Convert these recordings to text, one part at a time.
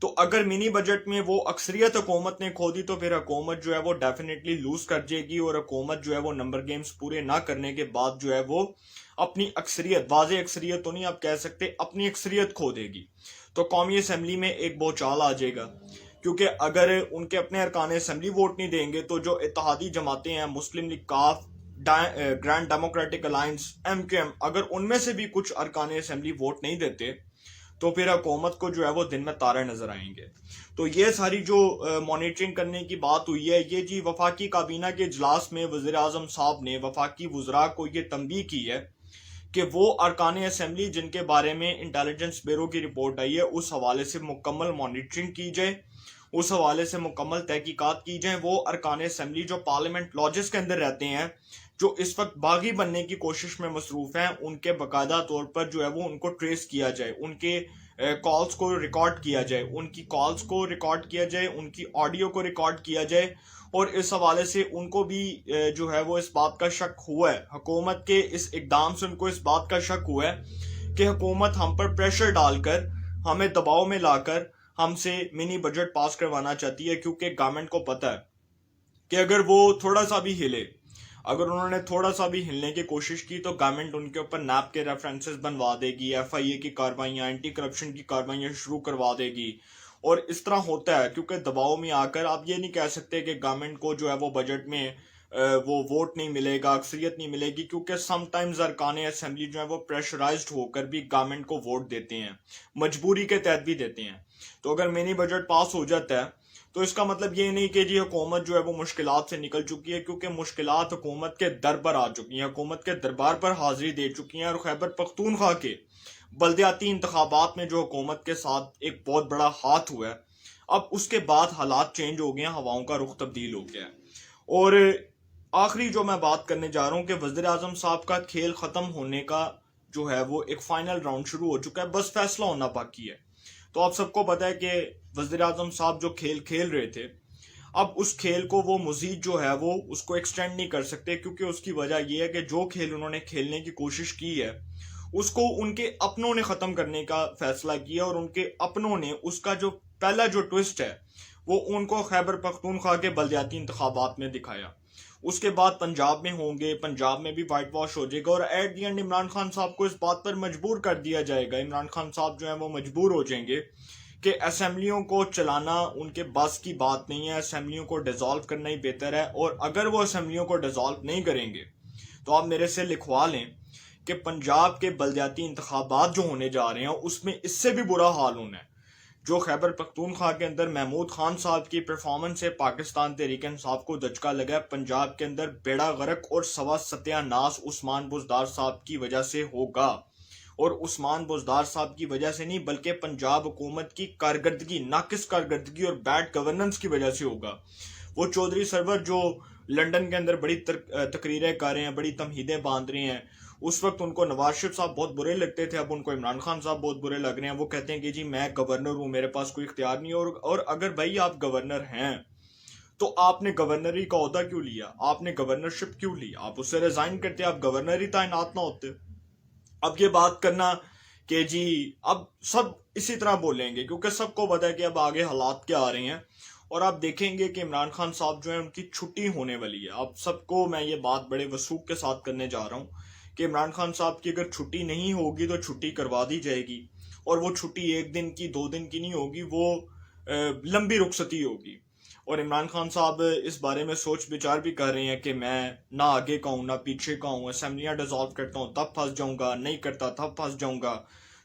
تو اگر منی بجٹ میں وہ اکثریت حکومت نے کھو دی تو پھر حکومت جو ہے وہ ڈیفینیٹلی لوز کر جائے گی، اور حکومت جو ہے وہ نمبر گیمز پورے نہ کرنے کے بعد جو ہے وہ اپنی اکثریت، واضح اکثریت تو نہیں آپ کہہ سکتے، اپنی اکثریت کھو دے گی. تو قومی اسمبلی میں ایک بوچھال آ جائے گا، کیونکہ اگر ان کے اپنے ارکان اسمبلی ووٹ نہیں دیں گے تو جو اتحادی جماعتیں ہیں، مسلم لیگ، کاف، گرینڈ ڈیموکریٹک الائنس، MQM، اگر ان میں سے بھی کچھ ارکان اسمبلی ووٹ نہیں دیتے تو پھر حکومت کو جو ہے وہ دن میں تارے نظر آئیں گے. تو یہ ساری جو مانیٹرنگ کرنے کی بات ہوئی ہے، یہ جی وفاقی کابینہ کے اجلاس میں وزیر اعظم صاحب نے وفاقی وزراء کو یہ تنبیہ کی ہے کہ وہ ارکان اسمبلی جن کے بارے میں انٹیلیجنس بیورو کی رپورٹ آئی ہے اس حوالے سے مکمل مانیٹرنگ کی جائے، اس حوالے سے مکمل تحقیقات کی جائیں. وہ ارکان اسمبلی جو پارلیمنٹ لاجز کے اندر رہتے ہیں، جو اس وقت باغی بننے کی کوشش میں مصروف ہیں، ان کے باقاعدہ طور پر جو ہے وہ ان کو ٹریس کیا جائے، ان کے کالز کو ریکارڈ کیا جائے، ان کی کالز کو ریکارڈ کیا جائے، ان کی آڈیو کو ریکارڈ کیا جائے. اور اس حوالے سے ان کو بھی جو ہے وہ اس بات کا شک ہوا ہے، حکومت کے اس اقدام سے ان کو اس بات کا شک ہوا ہے کہ حکومت ہم پر پریشر ڈال کر، ہمیں دباؤ میں لا کر ہم سے منی بجٹ پاس کروانا چاہتی ہے، کیونکہ گورنمنٹ کو پتہ ہے کہ اگر وہ تھوڑا سا بھی ہلے، اگر انہوں نے تھوڑا سا بھی ہلنے کی کوشش کی تو گورنمنٹ ان کے اوپر نیب کے ریفرنسز بنوا دے گی، FIA کی کاروائیاں، اینٹی کرپشن کی کاروائیاں شروع کروا دے گی. اور اس طرح ہوتا ہے کیونکہ دباؤ میں آ کر آپ یہ نہیں کہہ سکتے کہ گورنمنٹ کو جو ہے وہ بجٹ میں وہ ووٹ نہیں ملے گا، اکثریت نہیں ملے گی، کیونکہ سم ٹائمز ارکان اسمبلی جو ہے وہ پریشرائزڈ ہو کر بھی گورنمنٹ کو ووٹ دیتے ہیں، مجبوری کے تحت بھی دیتے ہیں. تو اگر منی بجٹ پاس ہو جاتا ہے تو اس کا مطلب یہ نہیں کہ جی حکومت جو ہے وہ مشکلات سے نکل چکی ہے، کیونکہ مشکلات حکومت کے در پر آ چکی ہیں، حکومت کے دربار پر حاضری دے چکی ہیں. اور خیبر پختونخوا کے بلدیاتی انتخابات میں جو حکومت کے ساتھ ایک بہت بڑا ہاتھ ہوا ہے، اب اس کے بعد حالات چینج ہو گئے ہیں، ہواؤں کا رخ تبدیل ہو گیا ہے. اور آخری جو میں بات کرنے جا رہا ہوں کہ وزیر اعظم صاحب کا کھیل ختم ہونے کا جو ہے وہ ایک فائنل راؤنڈ شروع ہو چکا ہے، بس فیصلہ ہونا باقی ہے. تو آپ سب کو پتہ ہے کہ وزیر اعظم صاحب جو کھیل کھیل رہے تھے، اب اس کھیل کو وہ مزید جو ہے وہ اس کو ایکسٹینڈ نہیں کر سکتے، کیونکہ اس کی وجہ یہ ہے کہ جو کھیل انہوں نے کھیلنے کی کوشش کی ہے اس کو ان کے اپنوں نے ختم کرنے کا فیصلہ کیا، اور ان کے اپنوں نے اس کا جو پہلا جو ٹوسٹ ہے وہ ان کو خیبر پختونخوا کے بلدیاتی انتخابات میں دکھایا. اس کے بعد پنجاب میں ہوں گے، پنجاب میں بھی وائٹ واش ہو جائے گا، اور at the end Imran Khan صاحب کو اس بات پر مجبور کر دیا جائے گا. عمران خان صاحب جو ہیں وہ مجبور ہو جائیں گے کہ اسمبلیوں کو چلانا ان کے بس کی بات نہیں ہے، اسمبلیوں کو ڈیزالو کرنا ہی بہتر ہے. اور اگر وہ اسمبلیوں کو ڈیزالو نہیں کریں گے تو آپ میرے سے لکھوا لیں کہ پنجاب کے بلدیاتی انتخابات جو ہونے جا رہے ہیں اس میں اس سے بھی برا حال ہونا ہے. جو خیبر پختونخوا کے اندر محمود خان صاحب کی پرفارمنس سے پاکستان تحریک انصاف کو دھچکا لگا ہے، پنجاب کے اندر بیڑا غرق اور سوا ستیہ ناس عثمان بزدار صاحب کی وجہ سے ہوگا. اور عثمان بزدار صاحب کی وجہ سے نہیں بلکہ پنجاب حکومت کی کارکردگی، ناقص کارکردگی اور بیڈ گورننس کی وجہ سے ہوگا. وہ چودھری سرور جو لنڈن کے اندر بڑی تقریریں کر رہے ہیں، بڑی تمہیدیں باندھ رہے ہیں، اس وقت ان کو نواز شریف صاحب بہت برے لگتے تھے، اب ان کو عمران خان صاحب بہت برے لگ رہے ہیں. وہ کہتے ہیں کہ جی میں گورنر ہوں، میرے پاس کوئی اختیار نہیں. اور اگر بھائی آپ گورنر ہیں تو آپ نے گورنری کا عہدہ کیوں لیا؟ آپ نے گورنرشپ کیوں لی؟ آپ اس سے ریزائن کرتے، آپ گورنر ہی تعینات نہ ہوتے. اب یہ بات کرنا کہ جی اب سب اسی طرح بولیں گے، کیونکہ سب کو پتا ہے کہ اب آگے حالات کیا آ رہے ہیں. اور آپ دیکھیں گے کہ عمران خان صاحب جو ہیں ان کی چھٹی ہونے والی ہے. اب سب کو میں یہ بات بڑے وثوق کے ساتھ کرنے جا رہا ہوں کہ عمران خان صاحب کی اگر چھٹی نہیں ہوگی تو چھٹی کروا دی جائے گی، اور وہ چھٹی 1 دن کی 2 دن کی نہیں ہوگی، وہ لمبی رخصتی ہوگی. اور عمران خان صاحب اس بارے میں سوچ بچار بھی کر رہے ہیں کہ میں نہ آگے کا ہوں نہ پیچھے کا ہوں، اسمبلیاں ڈیزالو کرتا ہوں تب پھنس جاؤں گا، نہیں کرتا تب پھنس جاؤں گا.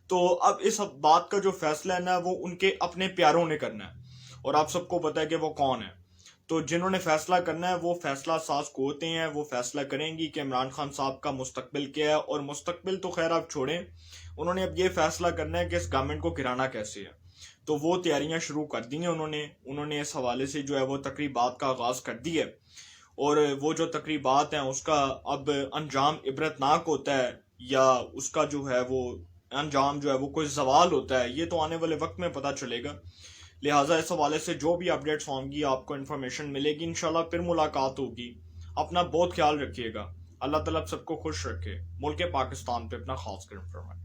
تو اب اس بات کا جو فیصلہ ہے نا وہ ان کے اپنے پیاروں نے کرنا ہے، اور آپ سب کو پتہ ہے کہ وہ کون ہے. تو جنہوں نے فیصلہ کرنا ہے وہ فیصلہ ساز قوتیں ہیں، وہ فیصلہ کریں گی کہ عمران خان صاحب کا مستقبل کیا ہے. اور مستقبل تو خیر آپ چھوڑیں، انہوں نے اب یہ فیصلہ کرنا ہے کہ اس گورنمنٹ کو گرانا کیسے ہے. تو وہ تیاریاں شروع کر دی ہیں انہوں نے اس حوالے سے جو ہے وہ تقریبات کا آغاز کر دی ہے. اور وہ جو تقریبات ہیں اس کا اب انجام عبرتناک ہوتا ہے یا اس کا جو ہے وہ انجام جو ہے وہ کوئی زوال ہوتا ہے، یہ تو آنے والے وقت میں پتہ چلے گا. لہٰذا اس حوالے سے جو بھی اپڈیٹس ہوں گی آپ کو انفارمیشن ملے گی، انشاءاللہ پھر ملاقات ہوگی. اپنا بہت خیال رکھیے گا، اللہ تعالیٰ سب کو خوش رکھے، ملک پاکستان پہ اپنا خاص کرم فرمائے.